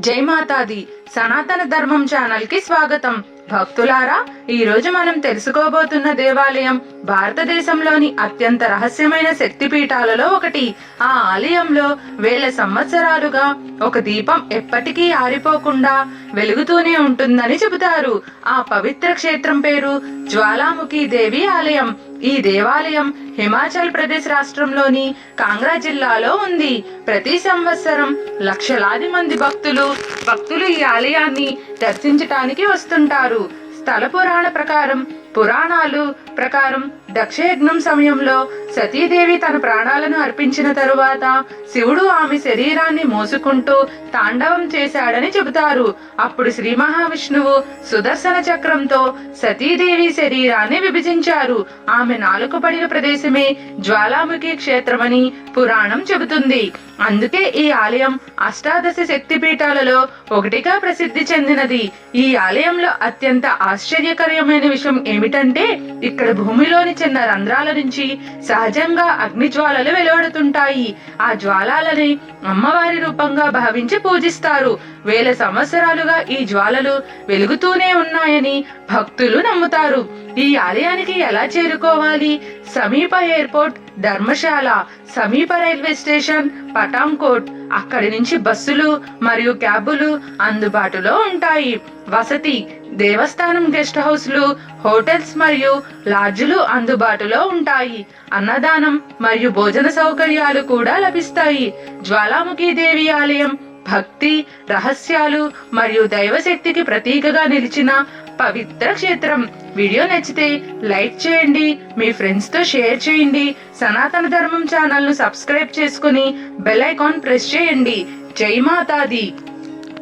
జై మాతాది సనాతన ధర్మం ఛానల్ కి స్వాగతం. భక్తులారా, ఈ రోజు మనం తెలుసుకోబోతున్న దేవాలయం భారతదేశంలోని అత్యంత రహస్యమైన శక్తి పీఠాలలో ఒకటి. ఆ ఆలయంలో వేల సంవత్సరాలుగా ఒక దీపం ఎప్పటికీ ఆరిపోకుండా వెలుగుతూనే ఉంటుందని చెబుతారు. ఆ పవిత్ర క్షేత్రం పేరు జ్వాలాముఖి దేవి ఆలయం. ఈ దేవాలయం హిమాచల్ ప్రదేశ్ రాష్ట్రంలోని కాంగ్రా జిల్లాలో ఉంది. ప్రతి సంవత్సరం లక్షలాది మంది భక్తులు ఈ ఆలయాన్ని దర్శించటానికి వస్తుంటారు. స్థల పురాణాలు ప్రకారం దక్షయజ్ఞం సమయంలో సతీదేవి తన ప్రాణాలను అర్పించిన తరువాత శివుడు ఆమె శరీరాన్ని మోసుకుంటూ తాండవం చేశాడని చెబుతారు. అప్పుడు శ్రీ మహావిష్ణువు సుదర్శన చక్రంతో సతీదేవి శరీరాన్ని విభజించారు. ఆమె నాలుక పడిన ప్రదేశమే జ్వాలాముఖి క్షేత్రమని పురాణం చెబుతుంది. అందుకే ఈ ఆలయం అష్టాదశ శక్తి పీఠాలలో ఒకటిగా ప్రసిద్ధి చెందినది. ఈ ఆలయంలో అత్యంత ఆశ్చర్యకరమైన విషయం ఏమిటంటే, ఇక్కడ భూమిలోని చిన్న రంధ్రాల నుంచి సహజంగా అగ్ని జ్వాలలు వెలువడుతుంటాయి. ఆ జ్వాలలని అమ్మవారి రూపంగా భావించి పూజిస్తారు. వేల సంవత్సరాలుగా ఈ జ్వాలలు వెలుగుతూనే ఉన్నాయని భక్తులు నమ్ముతారు. ఈ ఆలయానికి ఎలా చేరుకోవాలి? సమీప ఎయిర్పోర్ట్ ధర్మశాల, సమీప రైల్వే స్టేషన్ పఠాన్కోట్. అక్కడి నుంచి బస్సులు మరియు క్యాబులు అందుబాటులో ఉంటాయి. వసతి, దేవస్థానం గెస్ట్ హౌస్లు, హోటల్స్ మరియు లాడ్జులు అందుబాటులో ఉంటాయి. అన్నదానం మరియు భోజన సౌకర్యాలు కూడా లభిస్తాయి. జ్వాలాముఖి దేవి ఆలయం భక్తి, రహస్యాలు మరియు దైవశక్తికి ప్రతీకగా నిలిచిన పవిత్ర క్షేత్రం. వీడియో నచ్చితే లైక్ చేయండి, మీ ఫ్రెండ్స్ తో షేర్ చేయండి. సనాతన ధర్మం ఛానల్ ను సబ్స్క్రైబ్ చేసుకుని బెల్ ఐకాన్ ప్రెస్ చేయండి. జై మాతాది.